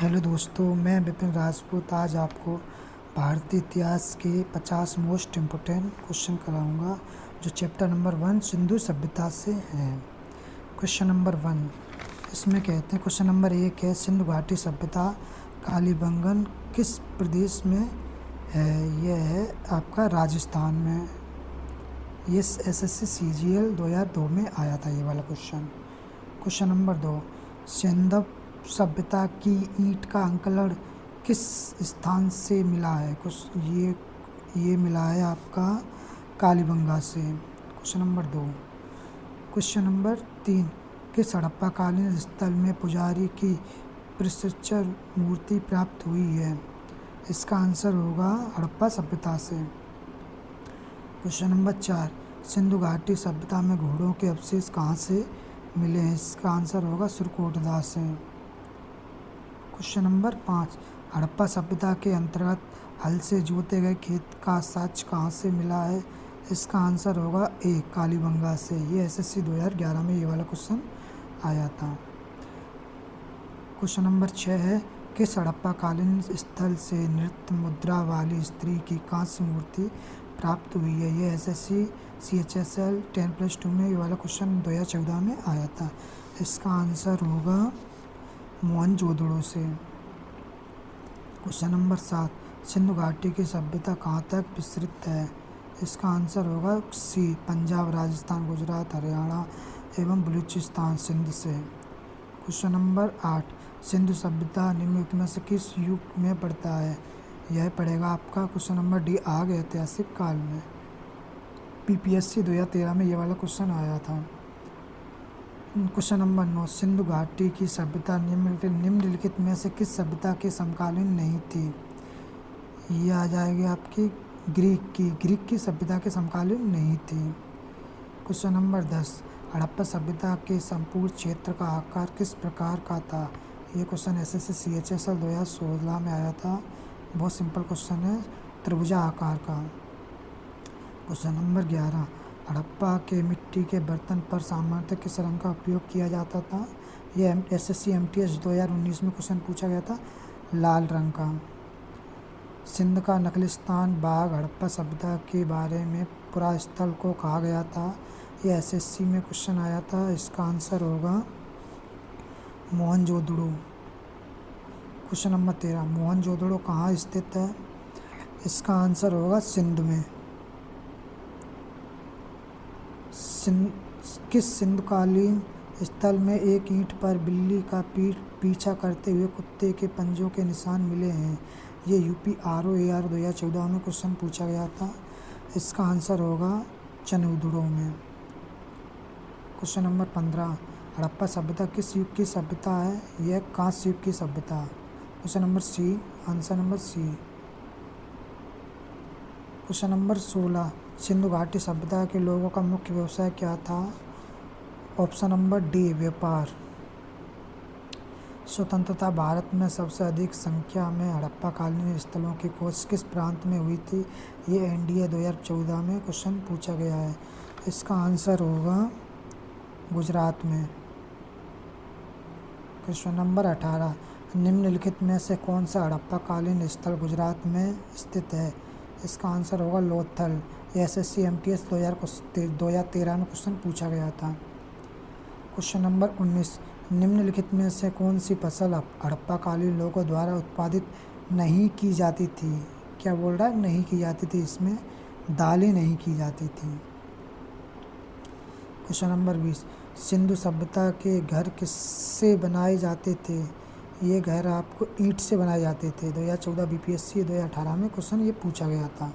Hello दोस्तों, मैं विपिन राजपूत आज आपको भारतीय इतिहास के 50 मोस्ट इम्पोर्टेंट क्वेश्चन कराऊंगा जो चैप्टर नंबर 1 सिंधु सभ्यता से हैं। क्वेश्चन नंबर 1 इसमें कहते हैं, क्वेश्चन नंबर 1 है सिंधु घाटी सभ्यता कालीबंगन किस प्रदेश में है? यह है आपका राजस्थान में। ये SSC CGL 2002 में आया था ये वाला क्वेश्चन। क्वेश्चन नंबर 2 सिंधु सभ्यता की ईंट का अंकलन किस स्थान से मिला है? कुछ ये मिला है आपका कालीबंगा से। क्वेश्चन नंबर 2 क्वेश्चन नंबर 3 किस हड़प्पाकालीन स्थल में पुजारी की प्रशिक्षण मूर्ति प्राप्त हुई है? इसका आंसर होगा हड़प्पा सभ्यता से। क्वेश्चन नंबर 4 सिंधु घाटी सभ्यता में घोड़ों के अवशेष कहाँ से मिले हैं? इसका आंसर होगा सुरकोटदा से। क्वेश्चन नंबर 5 हड़प्पा सभ्यता के अंतर्गत हल से जोते गए खेत का साक्ष्य कहाँ से मिला है? इसका आंसर होगा ए कालीबंगा से। ये SSC 2011 में ये वाला क्वेश्चन आया था। क्वेश्चन नंबर 6 है किस हड़प्पाकालीन स्थल से नृत्य मुद्रा वाली स्त्री की कांस्य मूर्ति प्राप्त हुई है? ये SSC CHSL 10+2 में ये वाला क्वेश्चन 2014 में आया था। इसका आंसर होगा मोहनजोदड़ो से। क्वेश्चन नंबर 7 सिंधु घाटी की सभ्यता कहाँ तक विस्तृत है? इसका आंसर होगा सी पंजाब, राजस्थान, गुजरात, हरियाणा एवं बलूचिस्तान सिंध से। क्वेश्चन नंबर 8 सिंधु सभ्यता निम्नलिखित में से किस युग में पड़ता है? यह पड़ेगा आपका क्वेश्चन नंबर डी आग ऐतिहासिक काल में। PPSC 2013 में ये वाला क्वेश्चन आया था। क्वेश्चन नंबर 9 सिंधु घाटी की सभ्यता निम्नलिखित में से किस सभ्यता के समकालीन नहीं थी? ये आ जाएगी आपकी ग्रीक की सभ्यता के समकालीन नहीं थी। क्वेश्चन नंबर 10 हड़प्पा सभ्यता के संपूर्ण क्षेत्र का आकार किस प्रकार का था? ये क्वेश्चन SSC CHSL 2016 में आया था। बहुत सिंपल क्वेश्चन है, त्रिभुजा आकार का। क्वेश्चन नंबर 11 हड़प्पा के मिट्टी के बर्तन पर सामान्यतः किस रंग का उपयोग किया जाता था? यह SSC MTS 2019 में क्वेश्चन पूछा गया था, लाल रंग का। सिंध का नखलिस्तान बाग हड़प्पा सभ्यता के बारे में पुरास्थल को कहा गया था? यह SSC में क्वेश्चन आया था। इसका आंसर होगा मोहनजोदड़ो। क्वेश्चन नंबर 13 मोहनजोदड़ो कहाँ स्थित है? इसका आंसर होगा सिंध में। किस सिंधुकालीन स्थल में एक ईंट पर बिल्ली का पीछा करते हुए कुत्ते के पंजों के निशान मिले हैं? ये UP ROAR 2014 में क्वेश्चन पूछा गया था। इसका आंसर होगा चनूदड़ो में। क्वेश्चन नंबर 15 हड़प्पा सभ्यता किस युग की सभ्यता है? यह कांस्य युग की सभ्यता। Question number C, answer number C. Question number 16 Sindhu घाटी सभ्यता के लोगों का मुख्य व्यवसाय क्या था? ऑप्शन नंबर डी व्यापार। स्वतंत्रता भारत में सबसे अधिक संख्या में हड़प्पाकालीन स्थलों की खोज किस प्रांत में हुई थी? ये NDA 2014 में क्वेश्चन पूछा गया है। इसका आंसर होगा गुजरात में। क्वेश्चन नंबर 18 निम्नलिखित में से कौन सा हड़प्पाकालीन स्थल गुजरात में स्थित है? इसका आंसर होगा लोथल। SSC MTS 2013 में क्वेश्चन पूछा गया था। क्वेश्चन नंबर 19 निम्नलिखित में से कौन सी फसल हड़प्पाकालीन लोगों द्वारा उत्पादित नहीं की जाती थी? क्या बोल रहा है? नहीं की जाती थी। इसमें दालें नहीं की जाती थी। क्वेश्चन नंबर 20 सिंधु सभ्यता के घर किससे बनाए जाते थे? ये घर आपको ईंट से बनाए जाते थे। 2014 BPSC 2018 में क्वेश्चन ये पूछा गया था।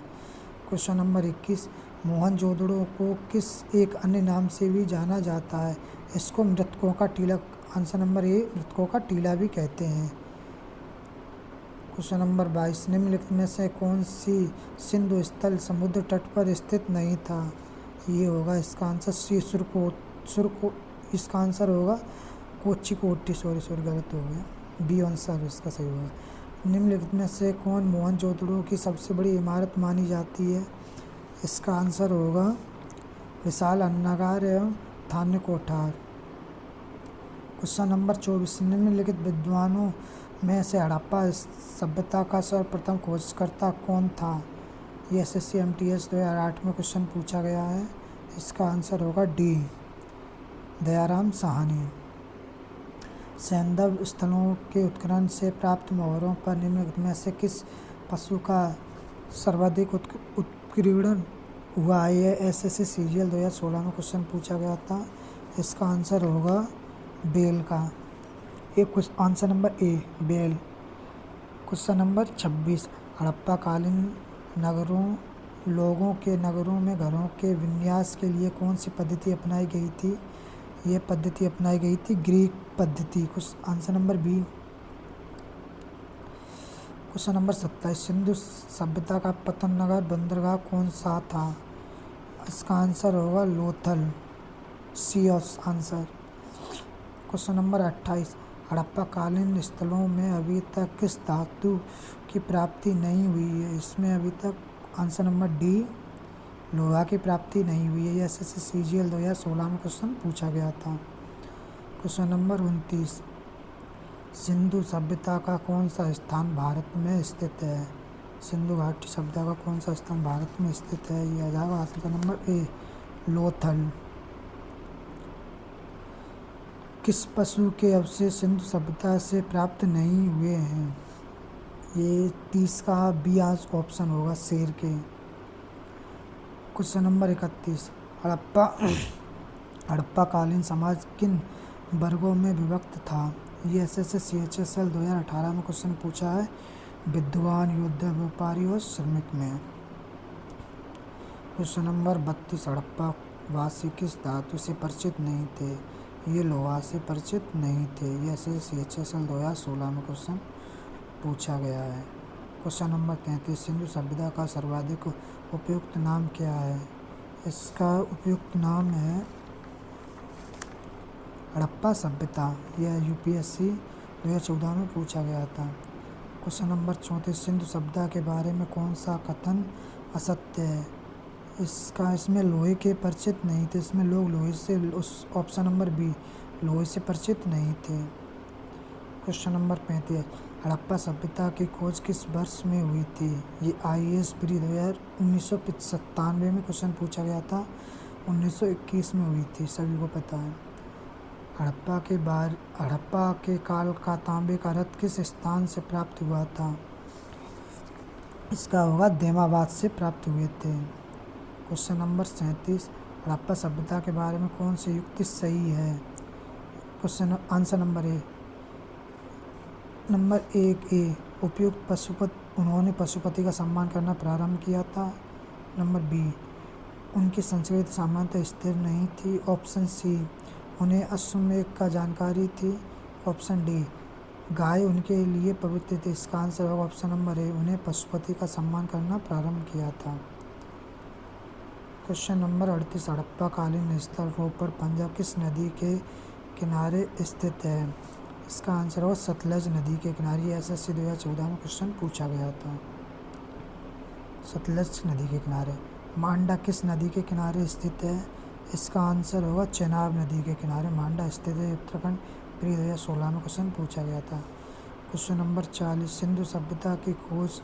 क्वेश्चन नंबर 21 मोहनजोदड़ो को किस एक अन्य नाम से भी जाना जाता है? इसको मृतकों का टीला, आंसर नंबर ए, मृतकों का टीला भी कहते हैं। क्वेश्चन नंबर 22 निम्नलिखित में से कौन सी सिंधु स्थल समुद्र तट पर स्थित नहीं था? ये होगा इसका आंसर सी सुरको। इसका आंसर होगा कोच्चिकोट्टी। सॉरी गलत हो गया। बी आंसर इसका सही होगा। निम्नलिखित में से कौन मोहनजोदड़ो की सबसे बड़ी इमारत मानी जाती है? इसका आंसर होगा विशाल अन्नागार एवं थान्य कोठार। क्वेश्चन नंबर 24 निम्नलिखित विद्वानों में से हड़प्पा सभ्यता का सर्वप्रथम खोजकर्ता कौन था? ये SSC MTS 2008 में क्वेश्चन पूछा गया है। इसका आंसर होगा डी, दयाराम साहनी। सैंधव स्थलों के उत्खनन से प्राप्त मोहरों पर निम्नलिखित में से किस पशु का सर्वाधिक उत्कीर्णन हुआ है? ये SSC CGL 2016 में क्वेश्चन पूछा गया था। इसका आंसर होगा बेल का। आंसर नंबर ए, बेल। क्वेश्चन नंबर 26, हड़प्पा कालीन लोगों के नगरों में घरों के विन्यास के लिए कौन सी पद्धति अपनाई गई थी? ये पद्धति अपनाई गई थी ग्रीक पद्धति। Answer number B. Question number 27, Sindhu सभ्यता का प्रथम नगर बंदरगाह कौन सा था? इसका आंसर होगा Lothal, C answer. Question number 28, Harappa कालीन स्थलों में अभी तक किस धातु की प्राप्ति नहीं हुई है? इसमें अभी तक आंसर नंबर डी, लोहा की प्राप्ति नहीं हुई है। ये SSC CGL 2016 में क्वेश्चन पूछा गया था। क्वेश्चन नंबर 29, सिंधु सभ्यता का कौन सा स्थान भारत में स्थित है? सिंधु घाटी सभ्यता का कौन सा स्थान भारत में स्थित है? ये आ जाएगा आंसर नंबर ए, लोथल। किस पशु के अवशेष सिंधु सभ्यता से प्राप्त नहीं हुए हैं? ये 30 का बी ऑप्शन होगा, शेर के। क्वेश्चन नंबर 31, हड़प्पा कालीन समाज किन वर्गों में विभक्त था? ये SSC CHSL 2018 में क्वेश्चन पूछा है, विद्वान, योद्धा, व्यापारी और श्रमिक में। क्वेश्चन नंबर 32, हड़प्पा वासी किस धातु से परिचित नहीं थे? ये लोहा से परिचित नहीं थे। ये SSC CHSL 2016 में क्वेश्चन पूछा गया है। क्वेश्चन नंबर 33, सिंधु सभ्यता का सर्वाधिक उपयुक्त नाम क्या है? इसका उपयुक्त नाम है हड़प्पा सभ्यता। यह UPSC 2014 में पूछा गया था। क्वेश्चन नंबर 34, सिंधु सभ्यता के बारे में कौन सा कथन असत्य है? इसमें लोहे के परिचित नहीं थे। इसमें लोग लोहे से, ऑप्शन नंबर बी, लोहे से परिचित नहीं थे। क्वेश्चन नंबर 35, हड़प्पा सभ्यता की खोज किस वर्ष में हुई थी? ये IAS प्री 1997 में क्वेश्चन पूछा गया था। 1921 में हुई थी, सभी को पता है। हड़प्पा के काल का तांबे का रथ किस स्थान से प्राप्त हुआ था? इसका होगा देमाबाद से प्राप्त हुए थे। क्वेश्चन नंबर 37, हड़प्पा सभ्यता के बारे में कौन सी युक्ति सही है? क्वेश्चन आंसर नंबर ए, नंबर 1 ए, उपयुक्त उन्होंने पशुपति का सम्मान करना प्रारंभ किया था। नंबर बी, उनकी संस्कृति सामान्यतः स्थिर नहीं थी। ऑप्शन सी, उन्हें अश्वमेध का जानकारी थी। ऑप्शन डी, गाय उनके लिए पवित्र थी। इसका आंसर होगा ऑप्शन नंबर ए, उन्हें पशुपति का सम्मान करना प्रारंभ किया था। क्वेश्चन नंबर 38, हड़प्पा कालीन स्थल रोपड़ पंजाब किस नदी के किनारे स्थित है? इसका आंसर होगा सतलज नदी के किनारे। SSC 2014 में क्वेश्चन पूछा गया था। सतलज नदी के किनारे। मांडा किस नदी के किनारे स्थित है? इसका आंसर होगा चेनाब नदी के किनारे मांडा स्थित है। उत्तराखंड प्री 2016 में क्वेश्चन पूछा गया था। क्वेश्चन नंबर 40, सिंधु सभ्यता की खोज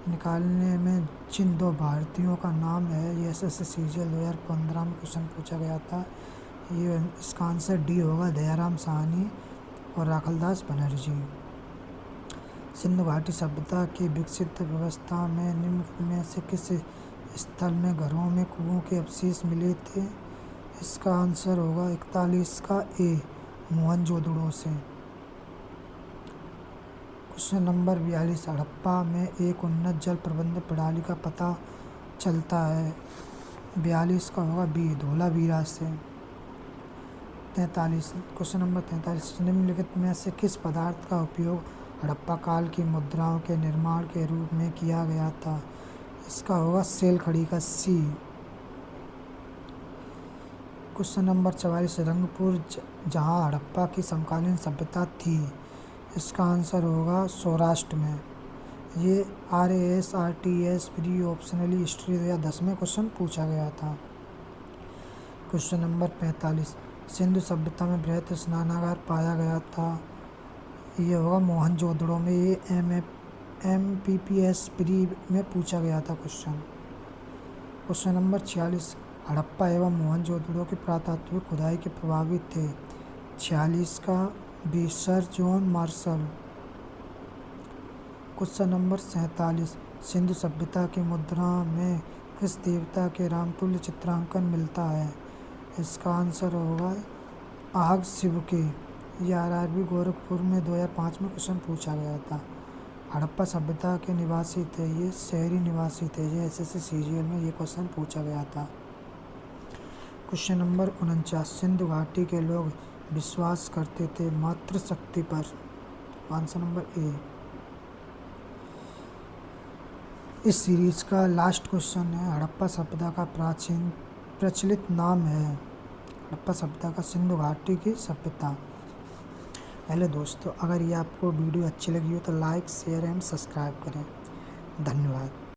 निकालने में जिन 2 भारतीयों का नाम है, ये SSC CGL 2015 में क्वेश्चन पूछा गया था। ये इसका आंसर डी होगा, दयाराम साहनी और राखलदास बनर्जी। सिंधु घाटी सभ्यता की विकसित व्यवस्था में निम्न में से किस स्थल में घरों में कुओं के अवशेष मिले थे? इसका आंसर होगा 41 का ए, मोहनजोदड़ो से। क्वेश्चन नंबर 42, हड़प्पा में एक उन्नत जल प्रबंधन प्रणाली का पता चलता है। 42 का होगा बी, धोलावीरा से। 43, क्वेश्चन नंबर 43, निम्नलिखित में से किस पदार्थ का उपयोग हड़प्पा काल की मुद्राओं के निर्माण के रूप में किया गया था? इसका होगा सेल खड़ी का सी। क्वेश्चन नंबर 44, रंगपुर जहां हड़प्पा की समकालीन सभ्यता थी, इसका आंसर होगा सौराष्ट्र में। ये RAS RTS pre optionally history 2010 में क्वेश्चन पूछा गया था। क्वेश्चन नंबर 45, सिंधु सभ्यता में बृहत स्नानागार पाया गया था। ये होगा मोहनजोदड़ो में। ये MPPS प्री में पूछा गया था क्वेश्चन। क्वेश्चन नंबर 46, हड़प्पा एवं मोहनजोदड़ो के पुरातात्विक खुदाई के प्रभावी थे। 46 का B sir John Marshall. Question number 47, Sindhu सभ्यता की मुद्रा में किस देवता के रामतुल्य चित्रांकन मिलता है? इसका आंसर होगा आग शिव के। ये RRB गोरखपुर में 2005 में क्वेश्चन पूछा गया था। हड़प्पा सभ्यता के निवासी थे, ये शहरी निवासी थे। ये SSC CGL में ये क्वेश्चन पूछा गया था। क्वेश्चन नंबर 49, सिंधु घाटी के लोग विश्वास करते थे मातृशक्ति पर। आंसर नंबर ए। इस सीरीज का लास्ट क्वेश्चन है, हड़प्पा सभ्यता का प्राचीन प्रचलित नाम है। हड़प्पा सभ्यता का सिंधु घाटी की सभ्यता। पहले दोस्तों, अगर ये आपको वीडियो अच्छी लगी हो तो लाइक, शेयर एंड सब्सक्राइब करें। धन्यवाद।